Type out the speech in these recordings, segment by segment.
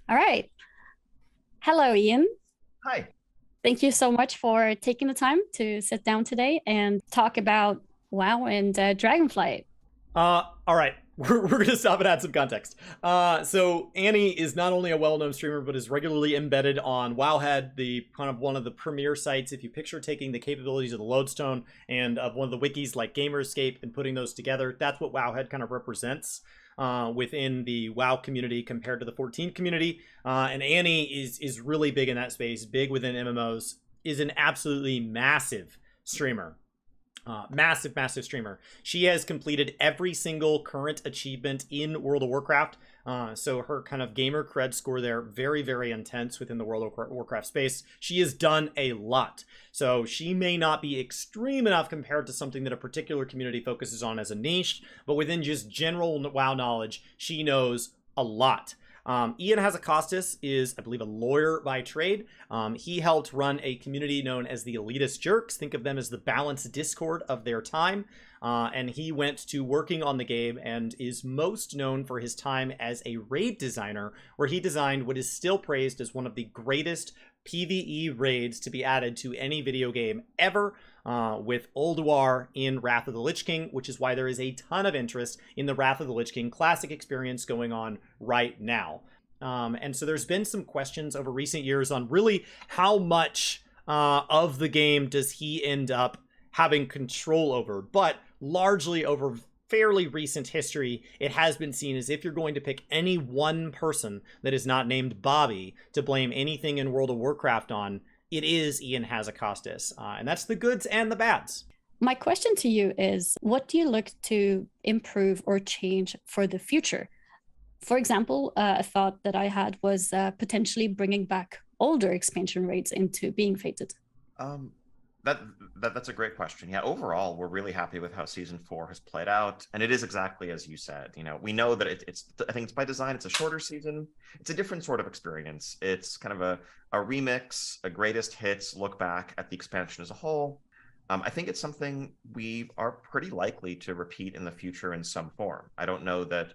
All right. Hello, Ian. Hi. Thank you so much for taking the time to sit down today and talk about WoW and Dragonflight. All right. We're going to stop and add some context. So Annie is not only a well-known streamer, but is regularly embedded on Wowhead, the kind of one of the premier sites. If you picture taking the capabilities of the Lodestone and of one of the wikis like Gamerscape and putting those together, that's what Wowhead kind of represents within the WoW community compared to the 14 community. And Annie is really big in that space, big within MMOs, is an absolutely massive streamer. Massive streamer. She has completed every single current achievement in World of Warcraft. So her kind of gamer cred score there, very intense within the World of Warcraft space. She has done a lot. So she may not be extreme enough compared to something that a particular community focuses on as a niche, but within just general WoW knowledge, she knows a lot. Ian Hazacostas is, I believe, a lawyer by trade. He helped run a community known as the Elitist Jerks. Think of them as the balanced Discord of their time. And he went to working on the game and is most known for his time as a raid designer, where he designed what is still praised as one of the greatest PvE raids to be added to any video game ever, with Ulduar in Wrath of the Lich King, which is why there is a ton of interest in the Wrath of the Lich King classic experience going on right now. And so there's been some questions over recent years on really how much of the game does he end up having control over, but largely over fairly recent history, it has been seen as if you're going to pick any one person that is not named Bobby to blame anything in World of Warcraft on, it is Ian Hazacostas. And that's the goods and the bads. My question to you is, what do you look to improve or change for the future? For example, a thought that I had was potentially bringing back older expansion raids into being fated. Um, that's a great question. Yeah, overall, we're really happy with how season 4 has played out, and it is exactly as you said. We know that it's. I think it's by design. It's a shorter season. It's a different sort of experience. It's kind of a remix, a greatest hits look back at the expansion as a whole. I think it's something we are pretty likely to repeat in the future in some form. I don't know that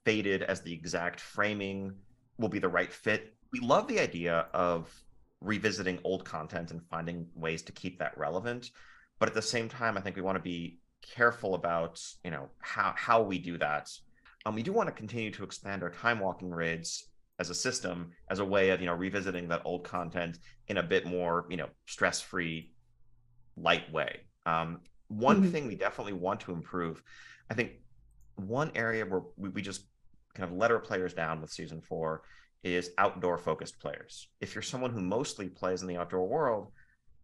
Fated as the exact framing will be the right fit. We love the idea of revisiting old content and finding ways to keep that relevant, but at the same time I think we want to be careful about how we do that. We do want to continue to expand our time walking raids as a system, as a way of revisiting that old content in a bit more stress-free, light way. One Mhm. thing we definitely want to improve, I think one area where we just kind of let our players down with season 4 is outdoor focused players. If you're someone who mostly plays in the outdoor world,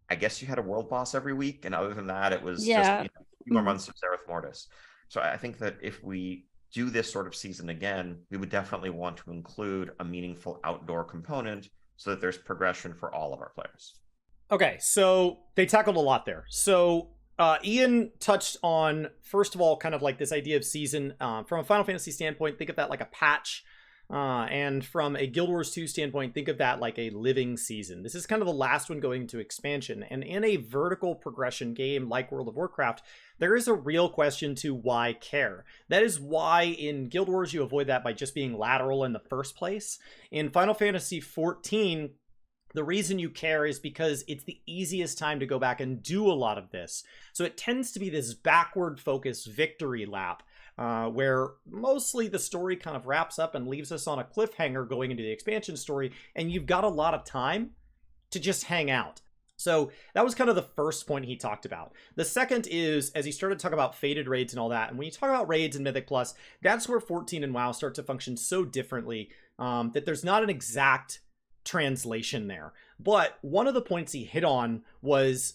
I guess you had a world boss every week, and other than that, it was just Yeah. a few more months of Zereth Mortis. So I think that if we do this sort of season again, we would definitely want to include a meaningful outdoor component so that there's progression for all of our players. Okay, so they tackled a lot there. So Ian touched on, first of all, kind of like this idea of season. From a Final Fantasy standpoint, think of that like a patch. And from a Guild Wars 2 standpoint, think of that like a living season. This is kind of the last one going into expansion. And in a vertical progression game like World of Warcraft, there is a real question to why care. That is why in Guild Wars you avoid that by just being lateral in the first place. In Final Fantasy 14, the reason you care is because it's the easiest time to go back and do a lot of this. So it tends to be this backward focused victory lap, where mostly the story kind of wraps up and leaves us on a cliffhanger going into the expansion story, and you've got a lot of time to just hang out. So that was kind of the first point he talked about. The second is, as he started to talk about faded raids and all that, and when you talk about raids and Mythic Plus, that's where 14 and WoW start to function so differently, that there's not an exact translation there. But one of the points he hit on was,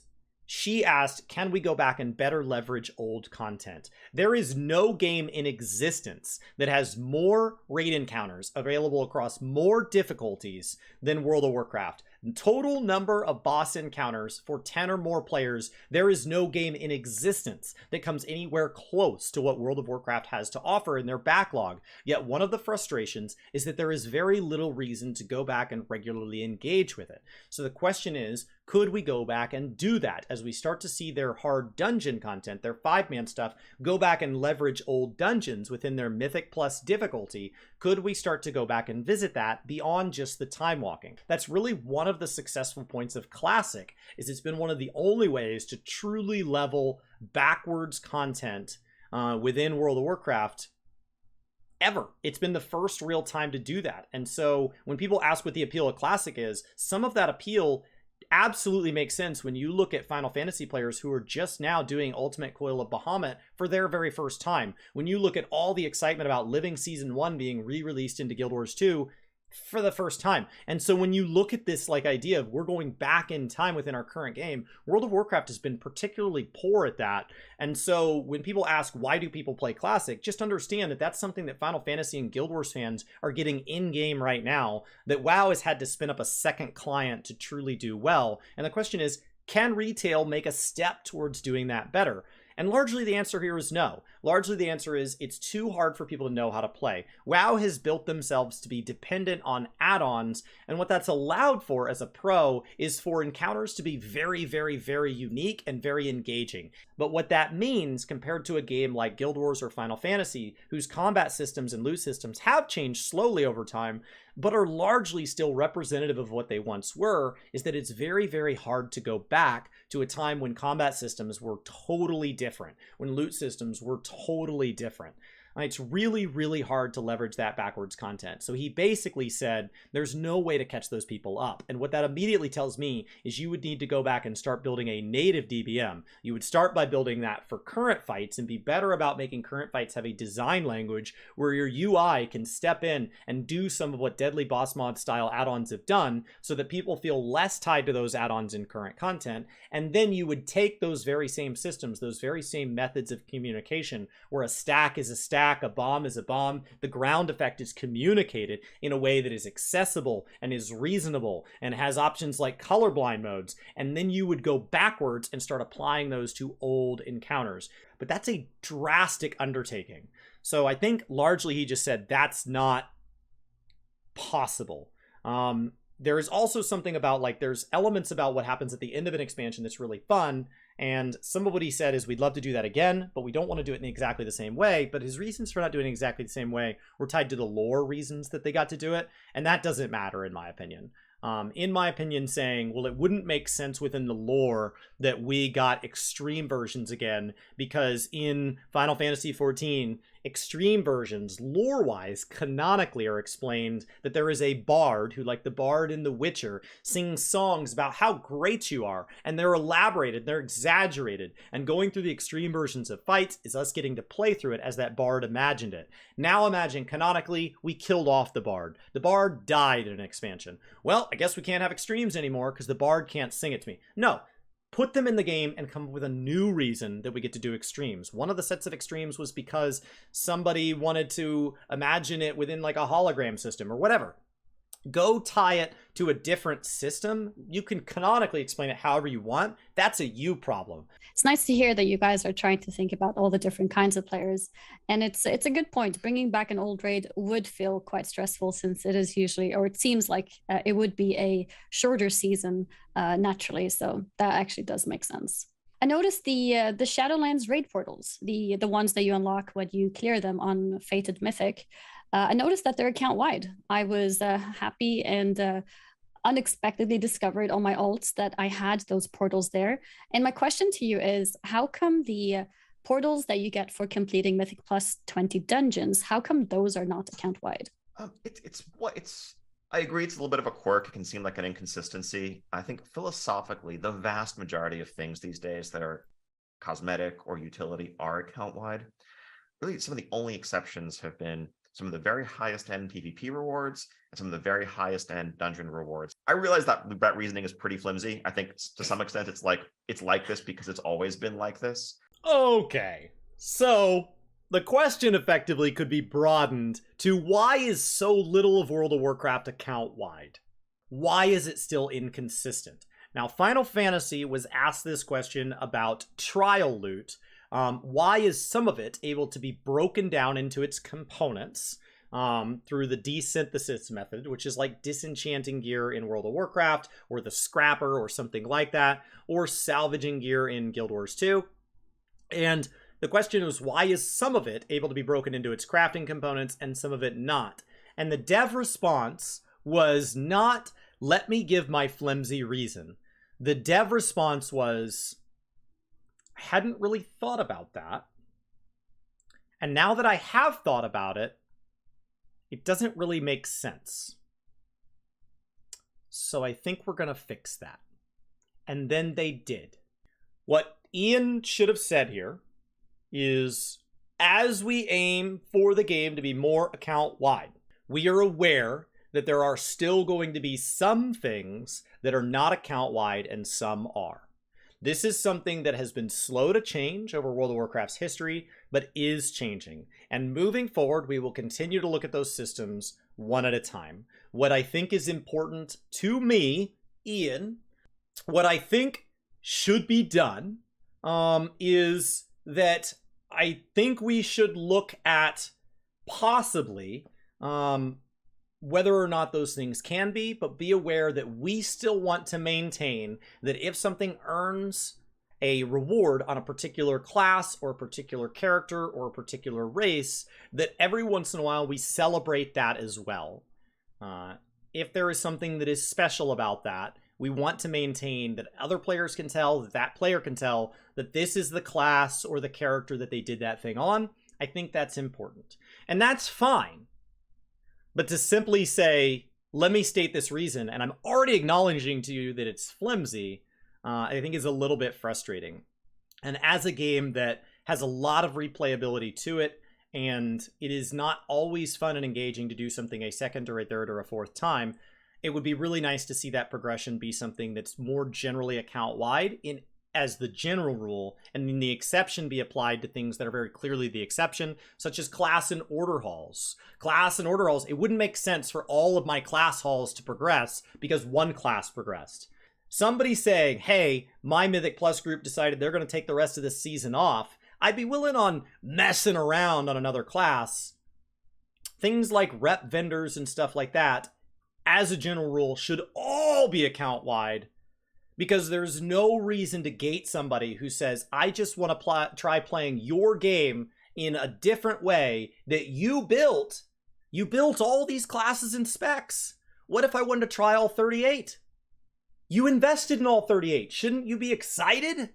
she asked, can we go back and better leverage old content? There is no game in existence that has more raid encounters available across more difficulties than World of Warcraft. Total number of boss encounters for 10 or more players, there is no game in existence that comes anywhere close to what World of Warcraft has to offer in their backlog. Yet one of the frustrations is that there is very little reason to go back and regularly engage with it. So the question is, Could we go back and do that as we start to see their hard dungeon content, their 5-man stuff, go back and leverage old dungeons within their Mythic Plus difficulty? Could we start to go back and visit that beyond just the time walking? That's really one of the successful points of Classic, is it's been one of the only ways to truly level backwards content within World of Warcraft ever. It's been the first real time to do that. And so when people ask what the appeal of Classic is, some of that appeal absolutely makes sense when you look at Final Fantasy players who are just now doing Ultimate Coil of Bahamut for their very first time. When you look at all the excitement about Living Season 1 being re-released into Guild Wars 2 for the first time. And so when you look at this like idea of we're going back in time within our current game, World of Warcraft has been particularly poor at that. And so when people ask why do people play Classic, just understand that that's something that Final Fantasy and Guild Wars fans are getting in game right now, that WoW has had to spin up a second client to truly do well. And the question is, can retail make a step towards doing that better? And largely the answer here is no. Largely the answer is it's too hard for people to know how to play. WoW has built themselves to be dependent on add-ons, and what that's allowed for as a pro is for encounters to be very, very, very unique and very engaging. But what that means compared to a game like Guild Wars or Final Fantasy, whose combat systems and loot systems have changed slowly over time, but are largely still representative of what they once were, is that it's very, very hard to go back to a time when combat systems were totally different, when loot systems were totally different. It's really, really hard to leverage that backwards content. So he basically said there's no way to catch those people up. And what that immediately tells me is you would need to go back and start building a native DBM. You would start by building that for current fights and be better about making current fights have a design language where your UI can step in and do some of what Deadly Boss Mod style add-ons have done so that people feel less tied to those add-ons in current content. And then you would take those very same systems, those very same methods of communication, where a stack is a stack, a bomb is a bomb, the ground effect is communicated in a way that is accessible and is reasonable and has options like colorblind modes, and then you would go backwards and start applying those to old encounters. But that's a drastic undertaking. So I think largely he just said that's not possible. There is also something about, like, there's elements about what happens at the end of an expansion that's really fun. And some of what he said is we'd love to do that again, but we don't want to do it in exactly the same way. But his reasons for not doing it exactly the same way were tied to the lore reasons that they got to do it. And that doesn't matter, in my opinion. Saying, well, it wouldn't make sense within the lore that we got extreme versions again, because in Final Fantasy XIV, extreme versions, lore-wise, canonically are explained that there is a bard who, like the bard in The Witcher, sings songs about how great you are, and they're elaborated, they're exaggerated, and going through the extreme versions of fights is us getting to play through it as that bard imagined it. Now imagine, canonically, we killed off the bard. The bard died in an expansion. Well, I guess we can't have extremes anymore because the bard can't sing it to me. No. Put them in the game and come up with a new reason that we get to do extremes. One of the sets of extremes was because somebody wanted to imagine it within like a hologram system or whatever. Go tie it to a different system. You can canonically explain it however you want. That's a you problem. It's nice to hear that you guys are trying to think about all the different kinds of players. And it's a good point. Bringing back an old raid would feel quite stressful, since it is usually, or it seems like it would be a shorter season naturally. So that actually does make sense. I noticed the Shadowlands raid portals, the ones that you unlock when you clear them on Fated Mythic. I noticed that they're account wide. I was happy and unexpectedly discovered on my alts that I had those portals there. And my question to you is, how come the portals that you get for completing Mythic Plus 20 dungeons, how come those are not account wide? I agree, it's a little bit of a quirk. It can seem like an inconsistency. I think philosophically, the vast majority of things these days that are cosmetic or utility are account wide. Really, some of the only exceptions have been some of the very highest end PvP rewards and some of the very highest end dungeon rewards. I realize that reasoning is pretty flimsy. I think to some extent it's like this because it's always been like this. Okay, so the question effectively could be broadened to why is so little of World of Warcraft account wide? Why is it still inconsistent? Now, Final Fantasy was asked this question about trial loot. Why is some of it able to be broken down into its components through the desynthesis method, which is like disenchanting gear in World of Warcraft, or the scrapper or something like that, or salvaging gear in Guild Wars 2. And the question is, why is some of it able to be broken into its crafting components and some of it not? And the dev response was not, let me give my flimsy reason. The dev response was, I hadn't really thought about that. And now that I have thought about it, it doesn't really make sense. So I think we're going to fix that. And then they did. What Ian should have said here is, as we aim for the game to be more account-wide, we are aware that there are still going to be some things that are not account-wide and some are. This is something that has been slow to change over World of Warcraft's history, but is changing. And moving forward, we will continue to look at those systems one at a time. What I think is important to me, Ian, what I think should be done is that I think we should look at possibly whether or not those things can be, but be aware that we still want to maintain that if something earns a reward on a particular class or a particular character or a particular race, that every once in a while we celebrate that as well. If there is something that is special about that, we want to maintain that other players can tell, that that player can tell, that this is the class or the character that they did that thing on. I think that's important. And that's fine. But to simply say, let me state this reason, and I'm already acknowledging to you that it's flimsy, I think is a little bit frustrating. And as a game that has a lot of replayability to it, and it is not always fun and engaging to do something a second or a third or a fourth time, it would be really nice to see that progression be something that's more generally account-wide as the general rule, and then the exception be applied to things that are very clearly the exception, such as class and order halls. Class and order halls, it wouldn't make sense for all of my class halls to progress because one class progressed. Somebody saying, hey, my Mythic Plus group decided they're going to take the rest of this season off, I'd be willing on messing around on another class. Things like rep vendors and stuff like that, as a general rule, should all be account-wide, because there's no reason to gate somebody who says, I just want to try playing your game in a different way that you built. You built all these classes and specs. What if I wanted to try all 38? You invested in all 38. Shouldn't you be excited?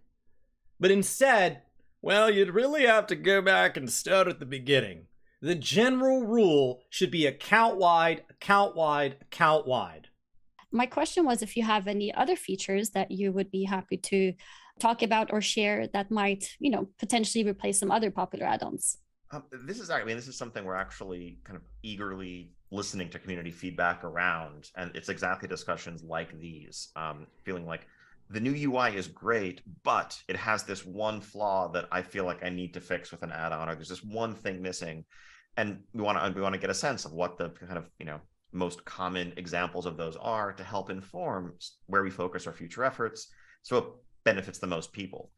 But instead, well, you'd really have to go back and start at the beginning. The general rule should be account-wide, account-wide, account-wide. My question was if you have any other features that you would be happy to talk about or share that might, potentially replace some other popular add-ons. This is something we're actually kind of eagerly listening to community feedback around, and it's exactly discussions like these, feeling like the new UI is great, but it has this one flaw that I feel like I need to fix with an add-on, or there's this one thing missing, and we want to get a sense of what the kind of most common examples of those are to help inform where we focus our future efforts so it benefits the most people.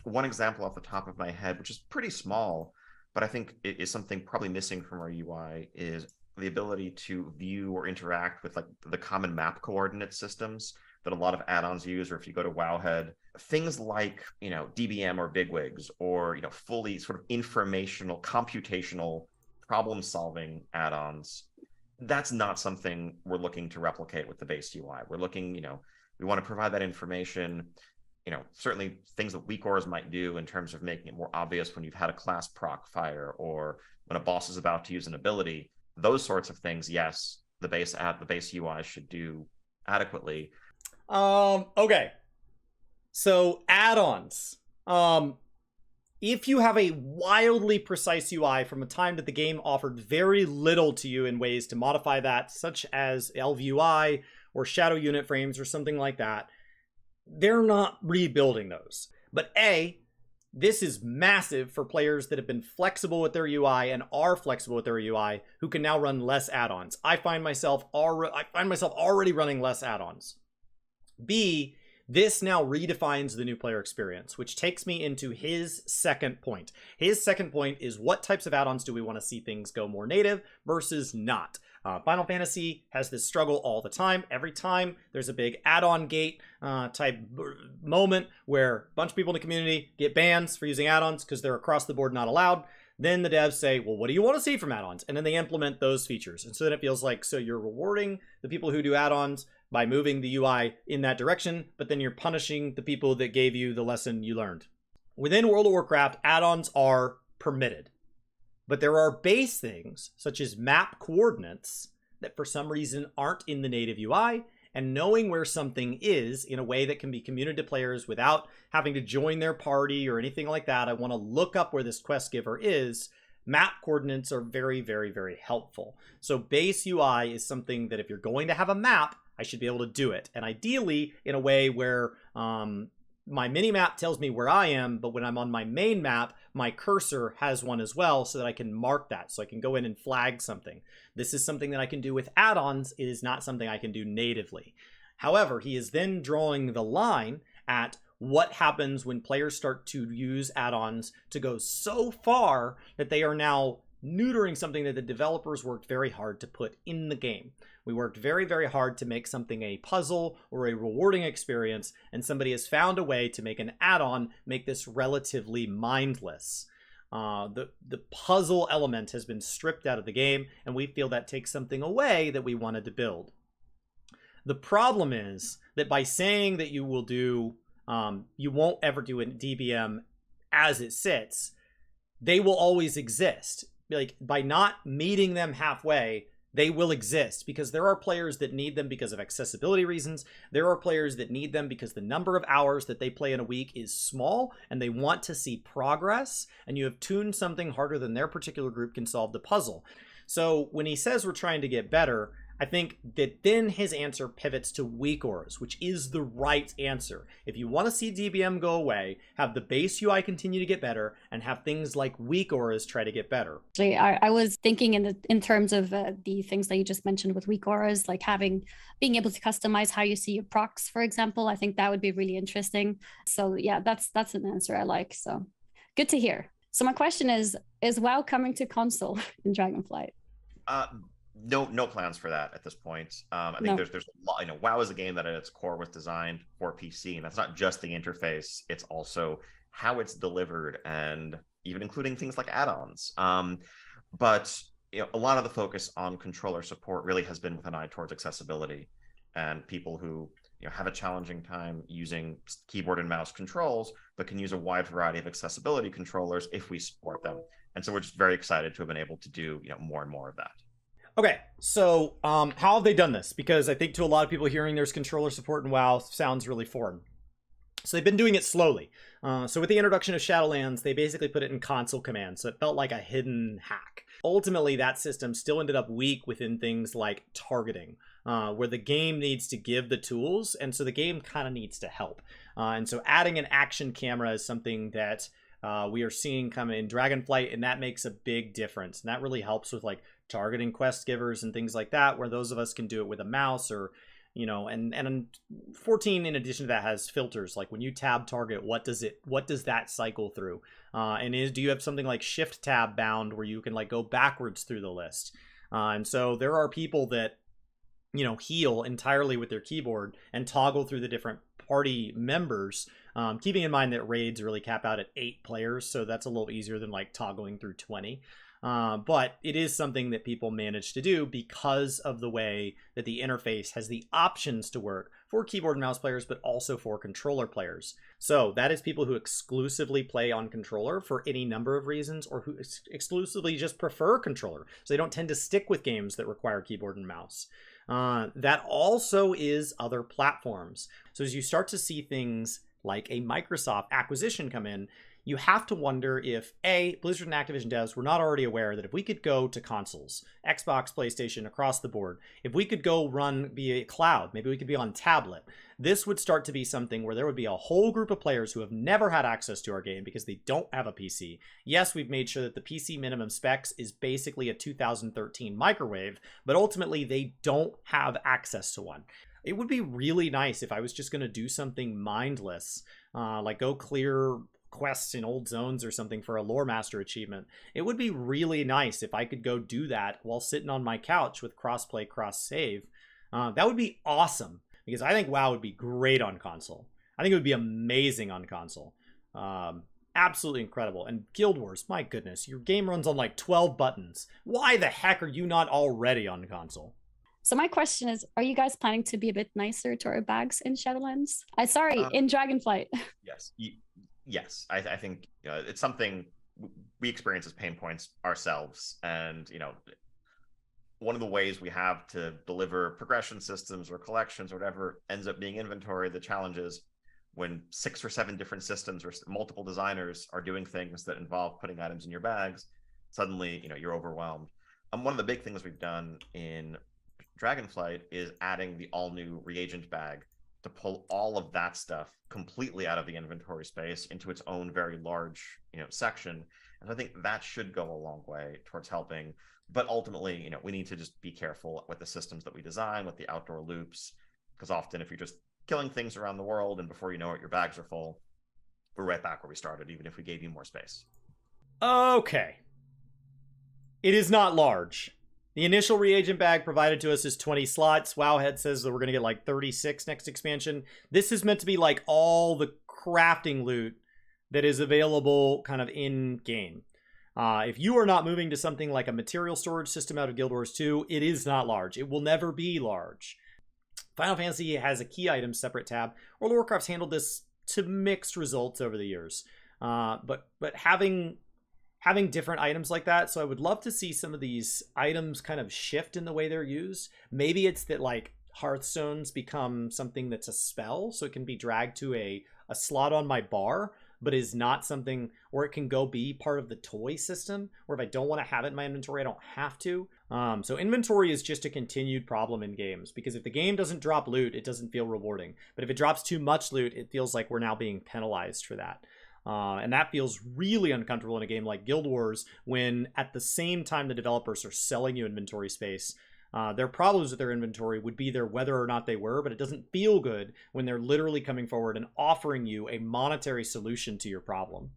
One example off the top of my head, which is pretty small, but I think it is something probably missing from our UI, is the ability to view or interact with like the common map coordinate systems that a lot of add-ons use, or if you go to Wowhead, things like DBM or bigwigs, or fully sort of informational, computational problem-solving add-ons. That's not something we're looking to replicate with the base UI. We're looking, we want to provide that information, certainly things that weak auras might do in terms of making it more obvious when you've had a class proc fire or when a boss is about to use an ability. Those sorts of things, yes, the base UI should do adequately. Okay. So add-ons. If you have a wildly precise UI from a time that the game offered very little to you in ways to modify that, such as LVUI or shadow unit frames or something like that, they're not rebuilding those. But this is massive for players that have been flexible with their UI and are flexible with their UI, who can now run less add-ons. I find myself already running less add-ons. B, This now redefines the new player experience, which takes me into his second point. His second point is what types of add-ons do we want to see things go more native versus not? Final Fantasy has this struggle all the time. Every time there's a big add-on gate type moment where a bunch of people in the community get bans for using add-ons because they're across the board not allowed, then the devs say, well, what do you want to see from add-ons? And then they implement those features. And so then it feels like, so you're rewarding the people who do add-ons by moving the UI in that direction, but then you're punishing the people that gave you the lesson you learned. Within World of Warcraft, add-ons are permitted. But there are base things, such as map coordinates, that for some reason aren't in the native UI, and knowing where something is in a way that can be communicated to players without having to join their party or anything like that. I want to look up where this quest giver is. Map coordinates are very, very, very helpful. So base UI is something that if you're going to have a map, I should be able to do it. And ideally in a way where my mini map tells me where I am, but when I'm on my main map, my cursor has one as well so that I can mark that. So I can go in and flag something. This is something that I can do with add-ons. It is not something I can do natively. However, he is then drawing the line at what happens when players start to use add-ons to go so far that they are now neutering something that the developers worked very hard to put in the game. We worked very, very hard to make something a puzzle or a rewarding experience, and somebody has found a way to make an add-on make this relatively mindless. The puzzle element has been stripped out of the game, and we feel that takes something away that we wanted to build. The problem is that by saying that you will do, you won't ever do a DBM as it sits, they will always exist. Like, by not meeting them halfway, they will exist because there are players that need them because of accessibility reasons. There are players that need them because the number of hours that they play in a week is small and they want to see progress, and you have tuned something harder than their particular group can solve the puzzle. So when he says we're trying to get better, I think that then his answer pivots to weak auras, which is the right answer. If you want to see DBM go away, have the base UI continue to get better, and have things like weak auras try to get better. I was thinking in terms of the things that you just mentioned with weak auras, like being able to customize how you see your procs, for example. I think that would be really interesting. So yeah, that's an answer I like. So good to hear. So my question is WoW coming to console in Dragonflight? No plans for that at this point. I think there's a lot. WoW is a game that at its core was designed for PC, and that's not just the interface; it's also how it's delivered, and even including things like add-ons. But a lot of the focus on controller support really has been with an eye towards accessibility, and people who have a challenging time using keyboard and mouse controls, but can use a wide variety of accessibility controllers if we support them. And so we're just very excited to have been able to do more and more of that. Okay, so how have they done this? Because I think to a lot of people hearing there's controller support in WoW sounds really foreign. So they've been doing it slowly. So with the introduction of Shadowlands, they basically put it in console commands, so it felt like a hidden hack. Ultimately, that system still ended up weak within things like targeting, where the game needs to give the tools, and so the game kind of needs to help. And so adding an action camera is something that we are seeing come in Dragonflight, and that makes a big difference. And that really helps with like targeting quest givers and things like that, where those of us can do it with a mouse or, and 14 in addition to that has filters. Like when you tab target, what does that cycle through? Do you have something like shift tab bound where you can like go backwards through the list? And so there are people that, heal entirely with their keyboard and toggle through the different party members, keeping in mind that raids really cap out at 8 players, so that's a little easier than like toggling through 20. But it is something that people manage to do because of the way that the interface has the options to work for keyboard and mouse players, but also for controller players. So that is people who exclusively play on controller for any number of reasons, or who exclusively just prefer controller. So they don't tend to stick with games that require keyboard and mouse. That also is other platforms. So as you start to see things like a Microsoft acquisition come in, you have to wonder if Blizzard and Activision devs were not already aware that if we could go to consoles, Xbox, PlayStation, across the board, if we could go run via cloud, maybe we could be on tablet, this would start to be something where there would be a whole group of players who have never had access to our game because they don't have a PC. Yes, we've made sure that the PC minimum specs is basically a 2013 microwave, but ultimately they don't have access to one. It would be really nice if I was just going to do something mindless, like go clear quests in old zones or something for a lore master achievement. It would be really nice if I could go do that while sitting on my couch with crossplay, cross save. That would be awesome, because I think WoW would be great on console. I think it would be amazing on console. Absolutely incredible. And Guild Wars, my goodness, your game runs on like 12 buttons. Why the heck are you not already on console? So my question is, are you guys planning to be a bit nicer to our bags in Shadowlands? In Dragonflight. Yes. Yes. I think it's something we experience as pain points ourselves. And, one of the ways we have to deliver progression systems or collections or whatever ends up being inventory. The challenge is when 6 or 7 different systems or multiple designers are doing things that involve putting items in your bags, suddenly, you're overwhelmed. One of the big things we've done in Dragonflight is adding the all-new reagent bag to pull all of that stuff completely out of the inventory space into its own very large, section. And I think that should go a long way towards helping. But ultimately, we need to just be careful with the systems that we design, with the outdoor loops, because often if you're just killing things around the world and before you know it, your bags are full, we're right back where we started, even if we gave you more space. Okay. It is not large. The initial reagent bag provided to us is 20 slots. Wowhead says that we're going to get like 36 next expansion. This is meant to be like all the crafting loot that is available kind of in-game. If you are not moving to something like a material storage system out of Guild Wars 2, it is not large. It will never be large. Final Fantasy has a key items separate tab. World of Warcraft's handled this to mixed results over the years. But having different items like that, so I would love to see some of these items kind of shift in the way they're used. Maybe it's that like Hearthstones become something that's a spell, so it can be dragged to a slot on my bar, but is not something where it can go be part of the toy system, or if I don't want to have it in my inventory, I don't have to. So inventory is just a continued problem in games, because if the game doesn't drop loot, it doesn't feel rewarding. But if it drops too much loot, it feels like we're now being penalized for that. And that feels really uncomfortable in a game like Guild Wars, when at the same time the developers are selling you inventory space. Their problems with their inventory would be there whether or not they were, but it doesn't feel good when they're literally coming forward and offering you a monetary solution to your problem.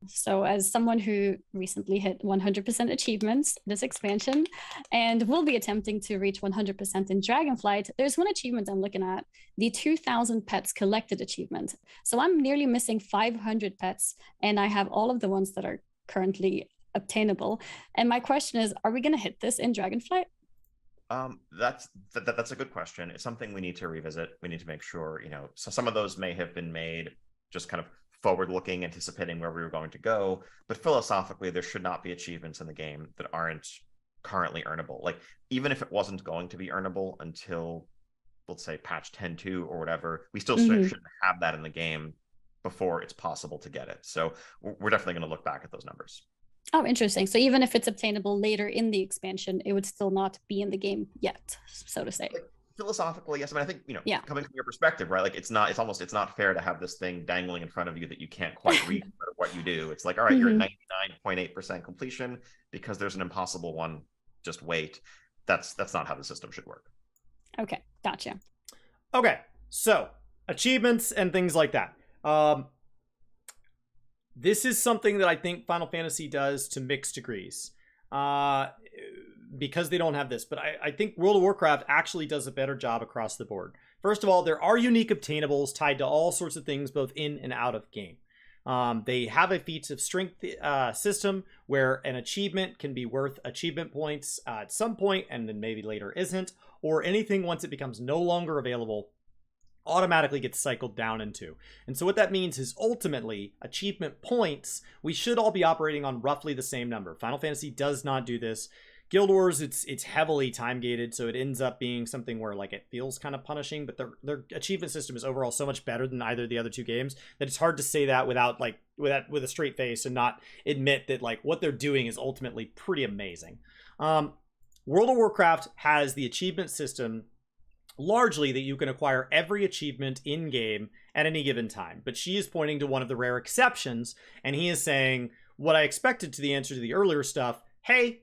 So as someone who recently hit 100% achievements this expansion and will be attempting to reach 100% in Dragonflight, there's one achievement I'm looking at, the 2,000 pets collected achievement. So I'm nearly missing 500 pets, and I have all of the ones that are currently obtainable. And my question is, are we going to hit this in Dragonflight? That's a good question. It's something we need to revisit. We need to make sure, so some of those may have been made just kind of forward-looking, anticipating where we were going to go. But philosophically, there should not be achievements in the game that aren't currently earnable. Like, even if it wasn't going to be earnable until, let's say, patch 10.2 or whatever, we still shouldn't have that in the game before it's possible to get it. So we're definitely going to look back at those numbers. Oh, interesting. So even if it's obtainable later in the expansion, it would still not be in the game yet, so to say. Philosophically, yes. I mean, I think, coming from your perspective, right? Like, it's not fair to have this thing dangling in front of you that you can't quite read what you do. It's like, all right, you're at 99.8% completion because there's an impossible one. Just wait. That's not how the system should work. Okay, gotcha. Okay, so achievements and things like that. This is something that I think Final Fantasy does to mixed degrees. Because they don't have this, but I think World of Warcraft actually does a better job across the board. First of all, there are unique obtainables tied to all sorts of things, both in and out of game. They have a feats of strength system where an achievement can be worth achievement points at some point, and then maybe later isn't, or anything once it becomes no longer available automatically gets cycled down into. And so what that means is ultimately achievement points, we should all be operating on roughly the same number. Final Fantasy does not do this. Guild Wars, it's heavily time gated, so it ends up being something where like it feels kind of punishing, but their achievement system is overall so much better than either of the other two games that it's hard to say that with a straight face and not admit that like what they're doing is ultimately pretty amazing. World of Warcraft has the achievement system largely that you can acquire every achievement in game at any given time, but she is pointing to one of the rare exceptions, and he is saying what I expected to the answer to the earlier stuff. Hey,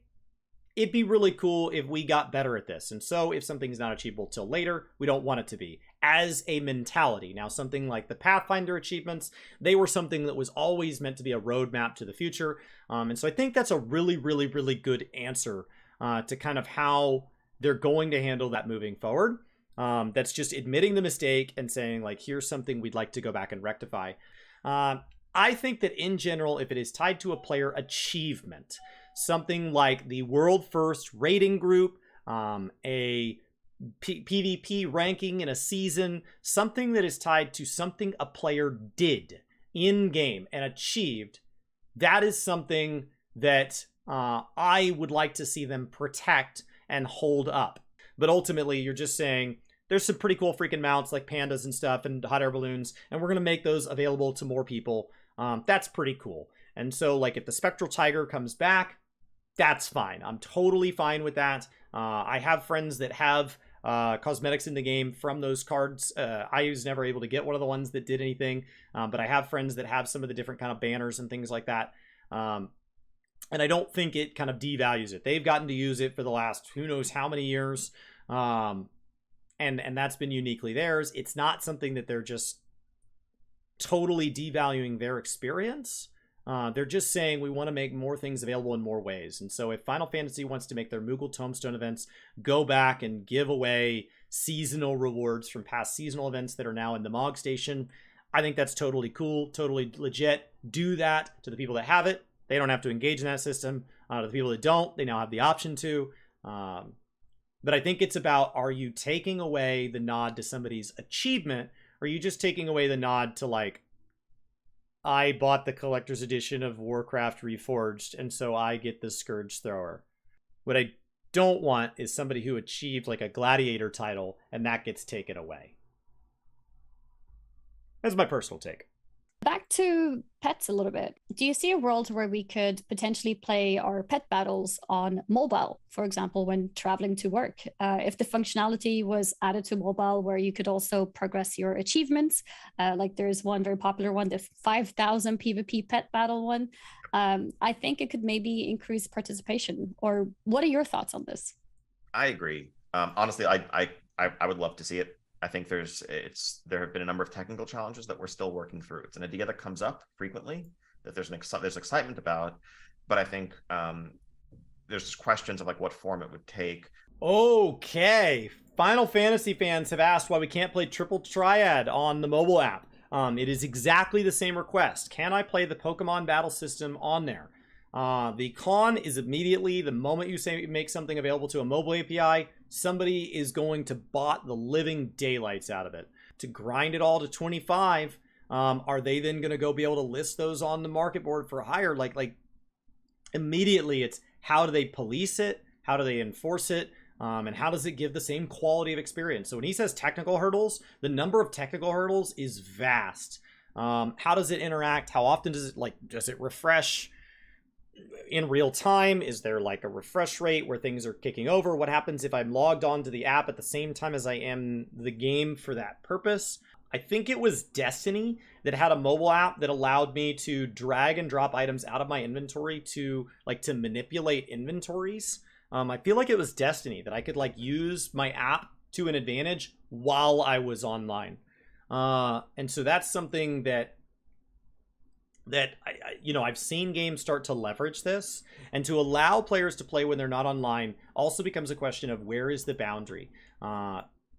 it'd be really cool if we got better at this. And so if something's not achievable till later, we don't want it to be, as a mentality. Now, something like the Pathfinder achievements, they were something that was always meant to be a roadmap to the future. And so I think that's a really, really, really good answer to kind of how they're going to handle that moving forward. That's just admitting the mistake and saying, like, here's something we'd like to go back and rectify. I think that in general, if it is tied to a player achievement, something like the world first rating group, a PvP ranking in a season, something that is tied to something a player did in game and achieved, that is something that I would like to see them protect and hold up. But ultimately, you're just saying, there's some pretty cool freaking mounts like pandas and stuff and hot air balloons, and we're going to make those available to more people. That's pretty cool. And so, like, if the Spectral Tiger comes back, that's fine. I'm totally fine with that. I have friends that have cosmetics in the game from those cards. I was never able to get one of the ones that did anything, but I have friends that have some of the different kind of banners and things like that. And I don't think it kind of devalues it. They've gotten to use it for the last who knows how many years. And that's been uniquely theirs. It's not something that they're just totally devaluing their experience. They're just saying we want to make more things available in more ways. And so if Final Fantasy wants to make their Moogle Tombstone events go back and give away seasonal rewards from past seasonal events that are now in the Mog Station, I think that's totally cool, totally legit. Do that to the people that have it. They don't have to engage in that system. To the people that don't, they now have the option to. But I think it's about, are you taking away the nod to somebody's achievement? Or are you just taking away the nod to, like, I bought the collector's edition of Warcraft Reforged, and so I get the Scourge Thrower. What I don't want is somebody who achieved, like, a Gladiator title, and that gets taken away. That's my personal take. Back to pets a little bit. Do you see a world where we could potentially play our pet battles on mobile, for example, when traveling to work? If the functionality was added to mobile where you could also progress your achievements, like there's one very popular one, the 5,000 PvP pet battle one. I think it could maybe increase participation. Or what are your thoughts on this? I agree. Honestly, I would love to see it. I think there have been a number of technical challenges that we're still working through. It's an idea that comes up frequently, that there's excitement about, but I think there's just questions of, like, what form it would take. Okay, Final Fantasy fans have asked why we can't play Triple Triad on the mobile app. It is exactly the same request. Can I play the Pokemon battle system on there? The con is immediately, the moment you say make something available to a mobile API, somebody is going to bot the living daylights out of it. To grind it all to 25, are they then going to go be able to list those on the market board for hire? Like immediately, it's how do they police it? How do they enforce it? And how does it give the same quality of experience? So when he says technical hurdles, the number of technical hurdles is vast. How does it interact? How often does it refresh in real time? Is there like a refresh rate where things are kicking over? What happens if I'm logged onto the app at the same time as I am the game for that purpose? I think it was Destiny that had a mobile app that allowed me to drag and drop items out of my inventory to manipulate inventories. I feel like it was Destiny that I could use my app to an advantage while I was online. And so that's something that I've seen games start to leverage this, and to allow players to play when they're not online also becomes a question of where is the boundary.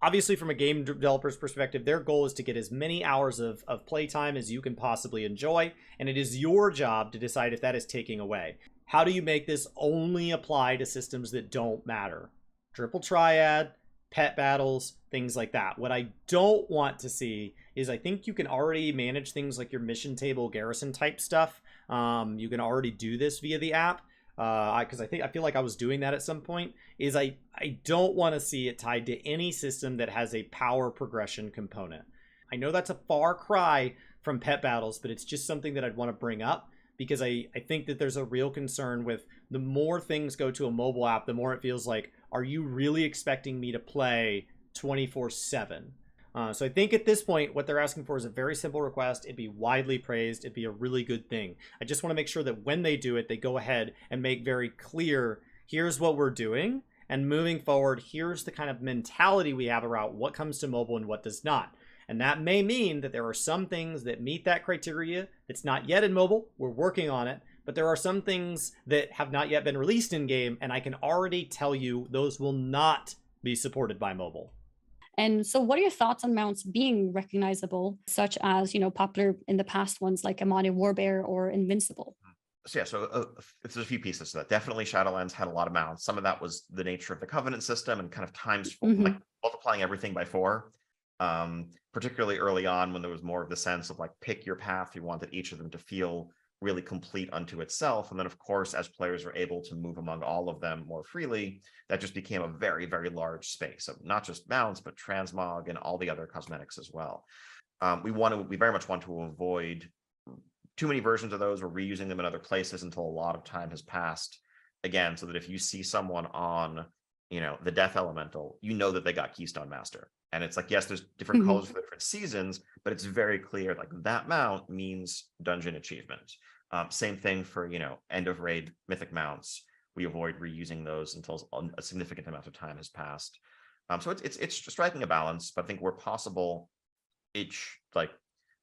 Obviously, from a game developer's perspective, their goal is to get as many hours of playtime as you can possibly enjoy, and it is your job to decide if that is taking away. How do you make this only apply to systems that don't matter? Triple Triad, pet battles, things like that. What I don't want to see is, I think you can already manage things like your mission table garrison type stuff. You can already do this via the app. Because I feel like I was doing that at some point. Is I don't want to see it tied to any system that has a power progression component. I know that's a far cry from pet battles, but it's just something that I'd want to bring up, because I think that there's a real concern with the more things go to a mobile app, the more it feels like, are you really expecting me to play 24/7? So I think at this point, what they're asking for is a very simple request. It'd be widely praised. It'd be a really good thing. I just want to make sure that when they do it, they go ahead and make very clear, here's what we're doing. And moving forward, here's the kind of mentality we have around what comes to mobile and what does not. And that may mean that there are some things that meet that criteria that's not yet in mobile. We're working on it. But there are some things that have not yet been released in game, and I can already tell you those will not be supported by mobile. And so what are your thoughts on mounts being recognizable, such as, popular in the past ones like Amani Warbear or Invincible? So there's a few pieces to that. Definitely Shadowlands had a lot of mounts. Some of that was the nature of the Covenant system and kind of times like multiplying everything by 4. Particularly early on when there was more of the sense of like pick your path. You wanted each of them to feel really complete unto itself. And then of course, as players were able to move among all of them more freely, that just became a very, very large space of not just mounts, but transmog and all the other cosmetics as well. We very much want to avoid too many versions of those. We're reusing them in other places until a lot of time has passed again, so that if you see someone on, the Death Elemental, that they got Keystone Master. And it's like, yes, there's different colors for different seasons, but it's very clear, like that mount means dungeon achievement. Same thing for, end of raid mythic mounts. We avoid reusing those until a significant amount of time has passed. So it's striking a balance, but I think where possible,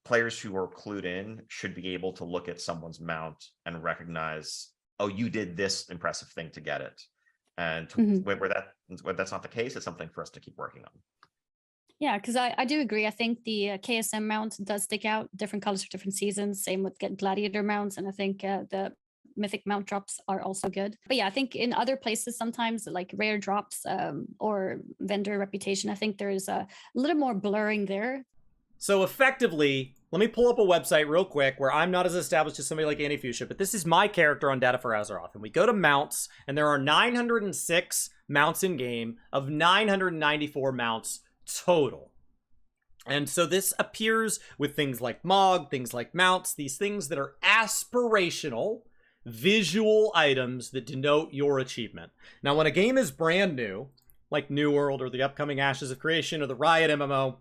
players who are clued in should be able to look at someone's mount and recognize, oh, you did this impressive thing to get it. And where that's not the case, it's something for us to keep working on. Yeah, because I do agree. I think the KSM mount does stick out, different colors for different seasons. Same with Gladiator mounts. And I think the Mythic mount drops are also good. But yeah, I think in other places, sometimes like rare drops or vendor reputation, I think there's a little more blurring there. So effectively, let me pull up a website real quick where I'm not as established as somebody like Andy Fuchsia, but this is my character on Data for Azeroth. And we go to mounts, and there are 906 mounts in game of 994 mounts total. And so this appears with things like Mog, things like mounts, these things that are aspirational visual items that denote your achievement. Now, when a game is brand new, like New World or the upcoming Ashes of Creation or the Riot MMO,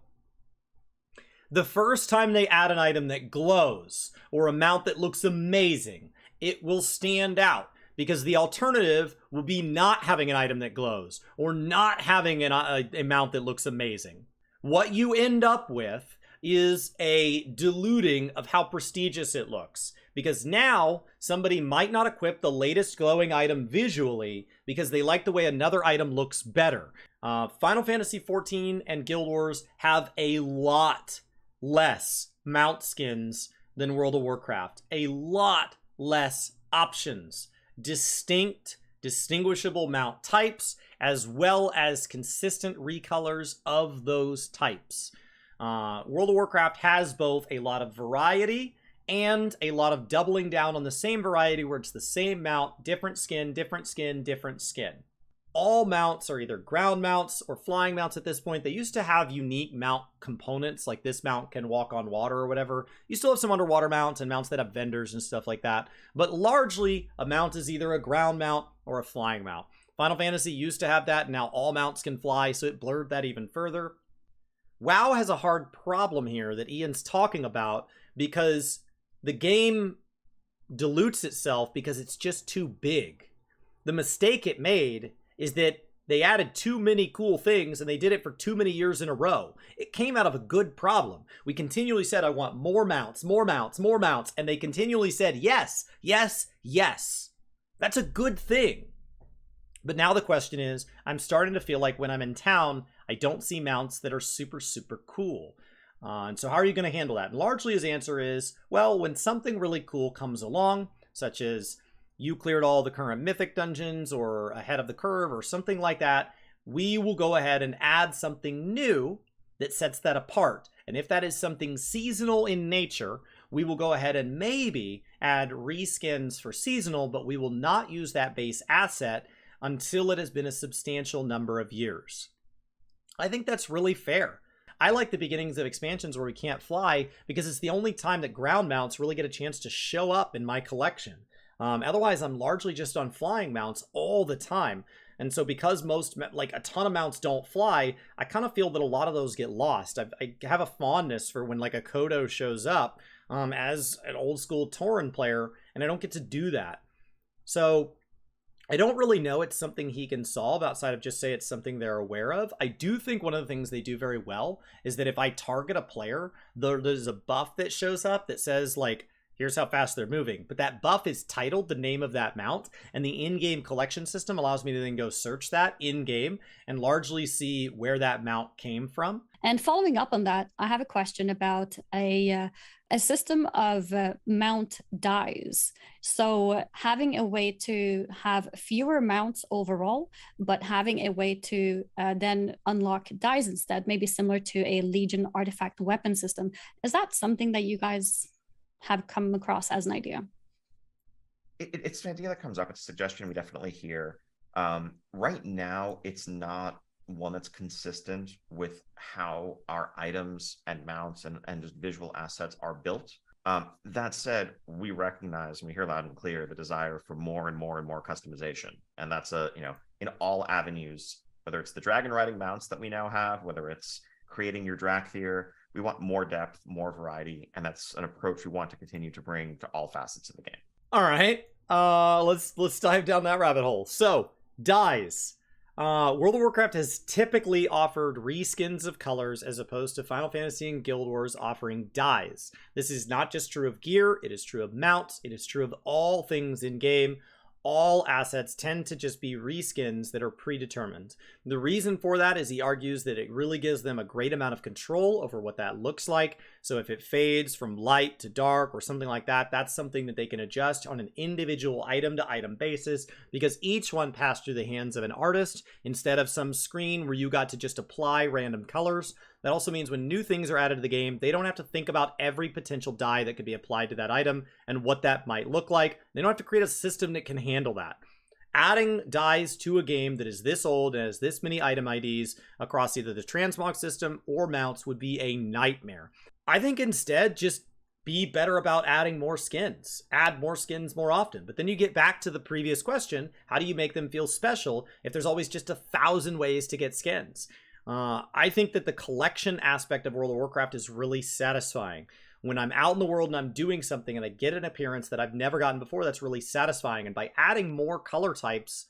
the first time they add an item that glows or a mount that looks amazing, it will stand out. Because the alternative will be not having an item that glows or not having a mount that looks amazing. What you end up with is a diluting of how prestigious it looks. Because now somebody might not equip the latest glowing item visually because they like the way another item looks better. Final Fantasy XIV and Guild Wars have a lot less mount skins than World of Warcraft. A lot less options. Distinct, distinguishable mount types, as well as consistent recolors of those types. World of Warcraft has both a lot of variety and a lot of doubling down on the same variety where it's the same mount, different skin, different skin, different skin. All mounts are either ground mounts or flying mounts at this point. They used to have unique mount components, like this mount can walk on water or whatever. You still have some underwater mounts and mounts that have vendors and stuff like that. But largely, a mount is either a ground mount or a flying mount. Final Fantasy used to have that, and now all mounts can fly, so it blurred that even further. WoW has a hard problem here that Ian's talking about because the game dilutes itself because it's just too big. The mistake it made is that they added too many cool things and they did it for too many years in a row. It came out of a good problem. We continually said, I want more mounts, more mounts, more mounts. And they continually said, yes, yes, yes. That's a good thing. But now the question is, I'm starting to feel like when I'm in town, I don't see mounts that are super, super cool. And so how are you going to handle that? And largely his answer is, well, when something really cool comes along, such as you cleared all the current mythic dungeons or ahead of the curve or something like that, we will go ahead and add something new that sets that apart. And if that is something seasonal in nature, we will go ahead and maybe add reskins for seasonal, but we will not use that base asset until it has been a substantial number of years. I think that's really fair. I like the beginnings of expansions where we can't fly because it's the only time that ground mounts really get a chance to show up in my collection. Otherwise, I'm largely just on flying mounts all the time. And so because a ton of mounts don't fly, I kind of feel that a lot of those get lost. I have a fondness for when like a Kodo shows up as an old school Tauren player, and I don't get to do that. So I don't really know it's something he can solve outside of just say it's something they're aware of. I do think one of the things they do very well is that if I target a player, there's a buff that shows up that says, like, here's how fast they're moving. But that buff is titled the name of that mount, and the in-game collection system allows me to then go search that in-game and largely see where that mount came from. And following up on that, I have a question about a system of mount dies. So having a way to have fewer mounts overall, but having a way to then unlock dies instead, maybe similar to a Legion artifact weapon system. Is that something that you guys have come across as an idea? It's an idea that comes up. It's a suggestion we definitely hear. Right now, it's not one that's consistent with how our items and mounts and just visual assets are built. That said, we recognize and we hear loud and clear the desire for more and more and more customization. And that's in all avenues, whether it's the dragon riding mounts that we now have, whether it's creating your Drakthir, we want more depth, more variety, and that's an approach we want to continue to bring to all facets of the game. All right, let's dive down that rabbit hole. So, dies. World of Warcraft has typically offered reskins of colors as opposed to Final Fantasy and Guild Wars offering dies. This is not just true of gear, it is true of mounts, it is true of all things in game. All assets tend to just be reskins that are predetermined. The reason for that is he argues that it really gives them a great amount of control over what that looks like. So if it fades from light to dark or something like that, that's something that they can adjust on an individual item to item basis, because each one passed through the hands of an artist instead of some screen where you got to just apply random colors. That also means when new things are added to the game, they don't have to think about every potential die that could be applied to that item and what that might look like. They don't have to create a system that can handle that. Adding dies to a game that is this old and has this many item IDs across either the transmog system or mounts would be a nightmare. I think instead, just be better about adding more skins. Add more skins more often. But then you get back to the previous question, how do you make them feel special if there's always just 1,000 ways to get skins? I think that the collection aspect of World of Warcraft is really satisfying. When I'm out in the world and I'm doing something and I get an appearance that I've never gotten before, that's really satisfying. And by adding more color types,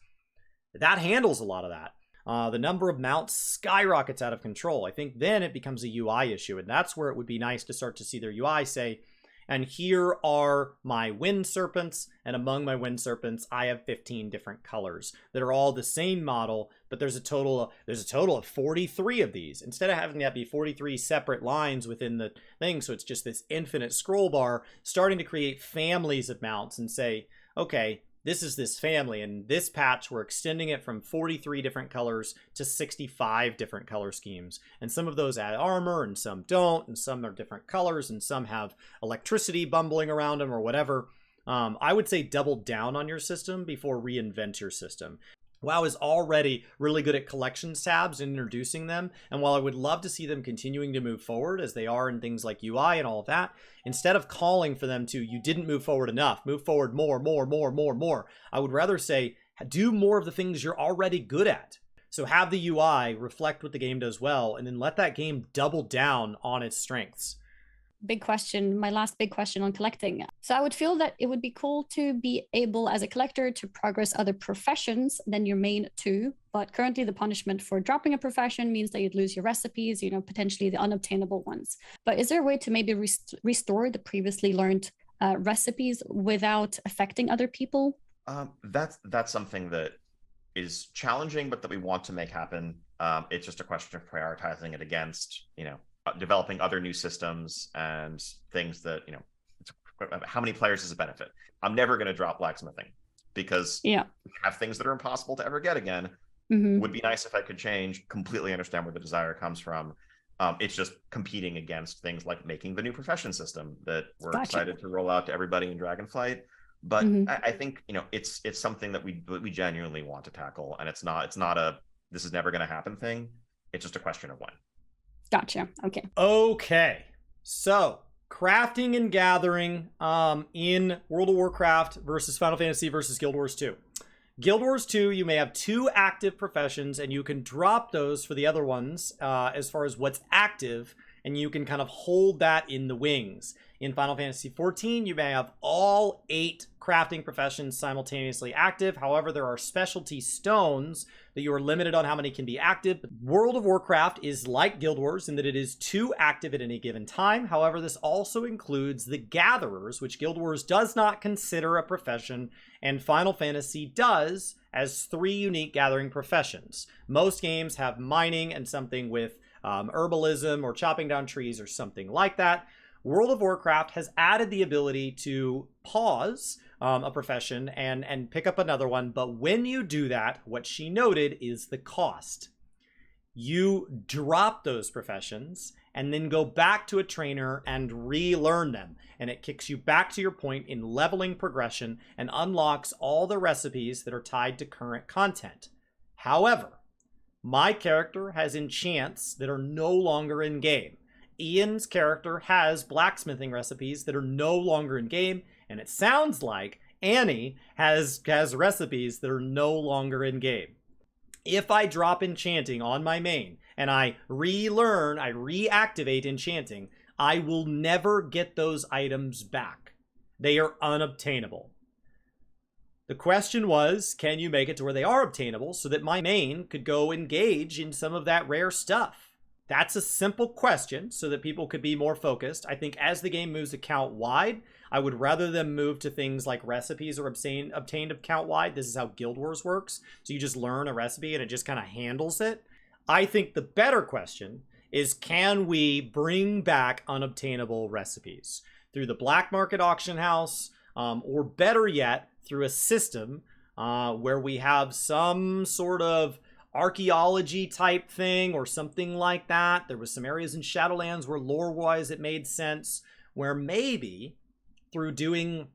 that handles a lot of that. The number of mounts skyrockets out of control. I think then it becomes a UI issue, and that's where it would be nice to start to see their UI say, and here are my wind serpents, and among my wind serpents, I have 15 different colors that are all the same model, but there's a total of 43 of these. Instead of having that be 43 separate lines within the thing, so it's just this infinite scroll bar, starting to create families of mounts and say, okay, this is this family, and this patch, we're extending it from 43 different colors to 65 different color schemes. And some of those add armor, and some don't, and some are different colors, and some have electricity bumbling around them or whatever. I would say double down on your system before reinvent your system. WoW is already really good at collections tabs and introducing them, and while I would love to see them continuing to move forward as they are in things like UI and all of that, instead of calling for them to, you didn't move forward enough, move forward more, I would rather say, do more of the things you're already good at. So have the UI reflect what the game does well, and then let that game double down on its strengths. Big question, my last big question on collecting. So I would feel that it would be cool to be able as a collector to progress other professions than your main two, but currently the punishment for dropping a profession means that you'd lose your recipes, potentially the unobtainable ones. But is there a way to maybe restore the previously learned recipes without affecting other people? That's something that is challenging, but that we want to make happen. It's just a question of prioritizing it against, developing other new systems and things that, how many players does it benefit? I'm never going to drop blacksmithing because we have things that are impossible to ever get again. Mm-hmm. Would be nice if I could change, completely understand where the desire comes from. It's just competing against things like making the new profession system that we're excited to roll out to everybody in Dragonflight. But I think, it's something that we genuinely want to tackle, and it's not a this is never going to happen thing. It's just a question of when. Gotcha. Okay. So, crafting and gathering in World of Warcraft versus Final Fantasy versus Guild Wars 2. Guild Wars 2, you may have 2 active professions, and you can drop those for the other ones as far as what's active and you can kind of hold that in the wings. In Final Fantasy XIV, you may have all 8 crafting professions simultaneously active. However, there are specialty stones that you are limited on how many can be active. World of Warcraft is like Guild Wars in that it is 2 active at any given time. However, this also includes the Gatherers, which Guild Wars does not consider a profession, and Final Fantasy does, as 3 unique gathering professions. Most games have mining and something with herbalism or chopping down trees or something like that. World of Warcraft has added the ability to pause a profession and pick up another one, but when you do that, what she noted is the cost. You drop those professions and then go back to a trainer and relearn them, and it kicks you back to your point in leveling progression and unlocks all the recipes that are tied to current content. However, my character has enchants that are no longer in game. Ian's character has blacksmithing recipes that are no longer in game, and it sounds like Annie has recipes that are no longer in game. If I drop enchanting on my main and I relearn, I reactivate enchanting, I will never get those items back. They are unobtainable. The question was, can you make it to where they are obtainable so that my main could go engage in some of that rare stuff? That's a simple question so that people could be more focused. I think as the game moves account-wide, I would rather them move to things like recipes are obtained account-wide. This is how Guild Wars works. So you just learn a recipe and it just kind of handles it. I think the better question is, can we bring back unobtainable recipes through the black market auction house, or better yet, through a system where we have some sort of archaeology type thing or something like that. There was some areas in Shadowlands where lore-wise it made sense, where maybe through doing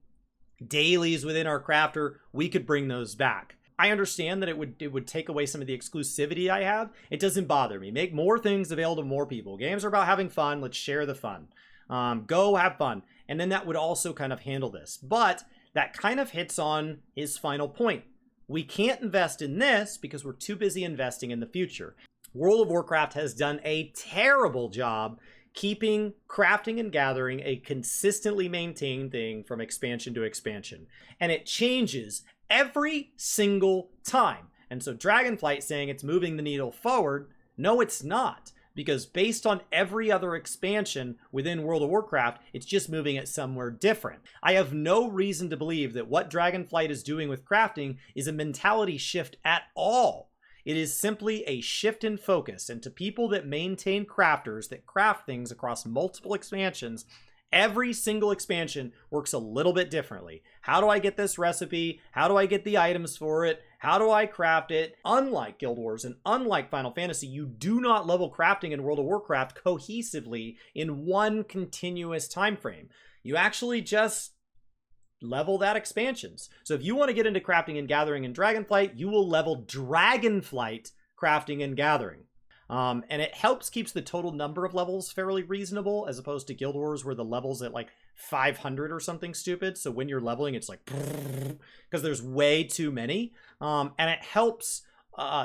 dailies within our crafter, we could bring those back. I understand that it would take away some of the exclusivity I have. It doesn't bother me. Make more things available to more people. Games are about having fun. Let's share the fun. Go have fun. And then that would also kind of handle this. But that kind of hits on his final point. We can't invest in this because we're too busy investing in the future. World of Warcraft has done a terrible job keeping crafting and gathering a consistently maintained thing from expansion to expansion. And it changes every single time. And so Dragonflight saying it's moving the needle forward, no, it's not. Because based on every other expansion within World of Warcraft, it's just moving it somewhere different. I have no reason to believe that what Dragonflight is doing with crafting is a mentality shift at all. It is simply a shift in focus, and to people that maintain crafters that craft things across multiple expansions, every single expansion works a little bit differently. How do I get this recipe? How do I get the items for it? How do I craft it? Unlike Guild Wars and unlike Final Fantasy, you do not level crafting in World of Warcraft cohesively in one continuous time frame. You actually just level that expansions. So if you want to get into crafting and gathering in Dragonflight, you will level Dragonflight crafting and gathering. And it helps keeps the total number of levels fairly reasonable, as opposed to Guild Wars where the level's at like 500 or something stupid. So when you're leveling, it's like, because there's way too many. And it helps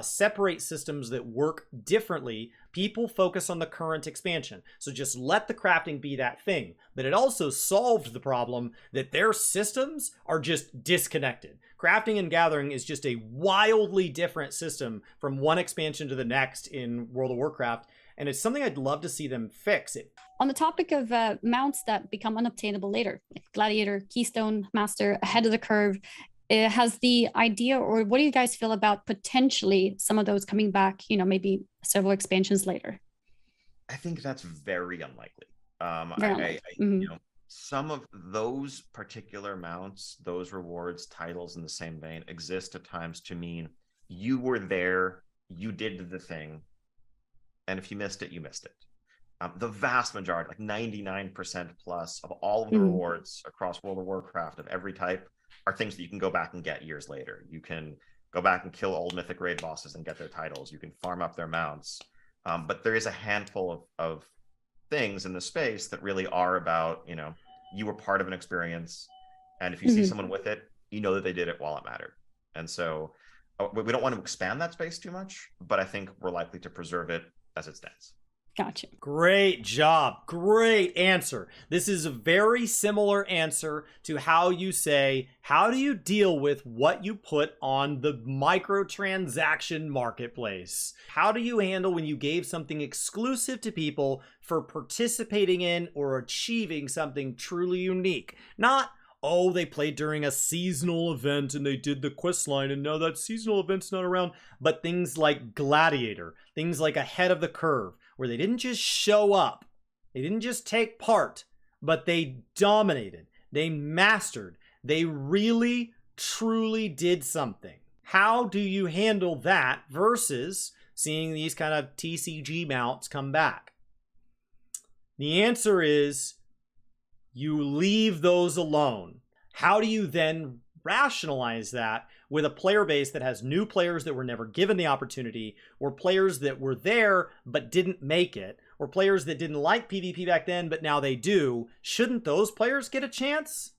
separate systems that work differently. People focus on the current expansion. So just let the crafting be that thing. But it also solved the problem that their systems are just disconnected. Crafting and gathering is just a wildly different system from one expansion to the next in World of Warcraft. And it's something I'd love to see them fix. On the topic of mounts that become unobtainable later, like Gladiator, Keystone Master, ahead of the curve, has the idea, or what do you guys feel about potentially some of those coming back, maybe several expansions later? I think that's very unlikely. Mm-hmm. Some of those particular mounts, those rewards, titles in the same vein exist at times to mean you were there, you did the thing, and if you missed it, you missed it. The vast majority, like 99% plus of all of the rewards across World of Warcraft of every type, are things that you can go back and get years later. You can go back and kill old Mythic Raid bosses and get their titles. You can farm up their mounts. But there is a handful of things in the space that really are about, you were part of an experience. And if you see someone with it, you know that they did it while it mattered. And so we don't want to expand that space too much, but I think we're likely to preserve it as it stands. Gotcha. Great job. Great answer. This is a very similar answer to how you say, how do you deal with what you put on the microtransaction marketplace? How do you handle when you gave something exclusive to people for participating in or achieving something truly unique? Not, oh, they played during a seasonal event and they did the quest line and now that seasonal event's not around, but things like Gladiator, things like Ahead of the Curve, where they didn't just show up, they didn't just take part, but they dominated, they mastered, they really, truly did something. How do you handle that versus seeing these kind of TCG mounts come back? The answer is you leave those alone. How do you then rationalize that with a player base that has new players that were never given the opportunity, or players that were there but didn't make it, or players that didn't like PvP back then but now they do? Shouldn't those players get a chance?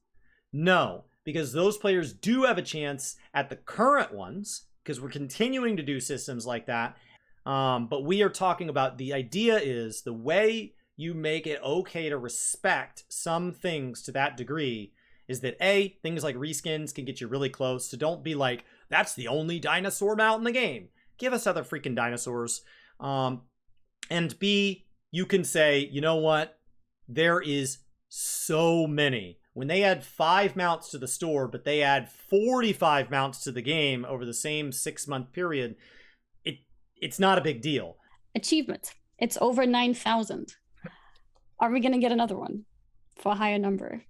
No, because those players do have a chance at the current ones, because we're continuing to do systems like that. But we are talking about, the idea is the way you make it okay to respect some things to that degree is that A, things like reskins can get you really close. So don't be like, that's the only dinosaur mount in the game. Give us other freaking dinosaurs. And B, you can say, you know what? There is so many. When they add 5 mounts to the store, but they add 45 mounts to the game over the same 6-month period, it's not a big deal. Achievement. It's over 9,000. Are we going to get another one for a higher number?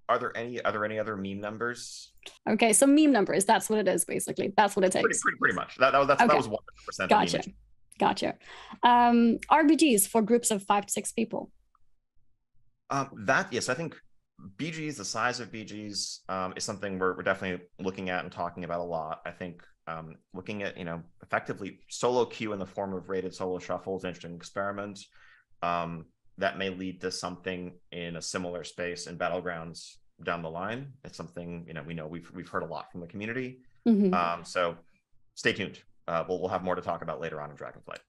Are there any other meme numbers? Okay, so meme numbers, that's what it is, basically. That's what it takes. Pretty much. That was 100%. Gotcha. RBGs for groups of 5 to 6 people. Yes, I think BGs, the size of BGs, is something we're definitely looking at and talking about a lot. I think looking at, effectively solo queue in the form of rated solo shuffle is an interesting experiment. That may lead to something in a similar space in Battlegrounds down the line. It's something, we've heard a lot from the community. Mm-hmm. So stay tuned. We'll have more to talk about later on in Dragonflight.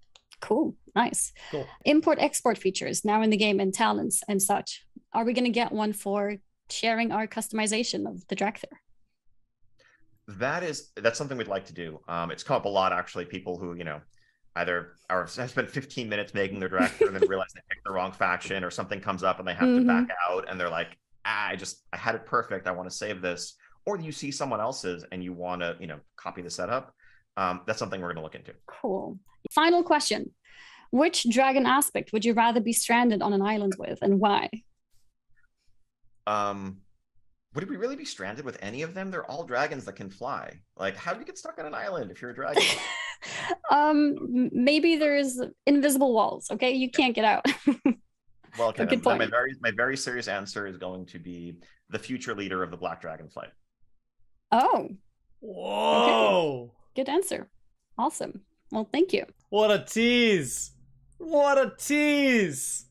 Cool. Nice. Cool. Import-export features now in the game and talents and such. Are we going to get one for sharing our customization of the Dracthyr? That's something we'd like to do. It's come up a lot, actually. People who, either have spent 15 minutes making their Dracthyr and then realize they picked the wrong faction, or something comes up and they have to back out and they're like, I had it perfect, I want to save this. Or you see someone else's and you want to, copy the setup. That's something we're going to look into. Cool. Final question. Which dragon aspect would you rather be stranded on an island with, and why? Would we really be stranded with any of them? They're all dragons that can fly. Like, how do you get stuck on an island if you're a dragon? Maybe there's invisible walls. Okay, you can't get out. Well, okay, then my very serious answer is going to be the future leader of the Black Dragonflight. Oh. Whoa. Okay. Good answer. Awesome. Well, thank you. What a tease. What a tease.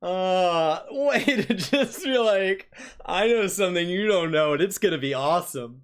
Way to just be like, I know something you don't know and it's gonna be awesome.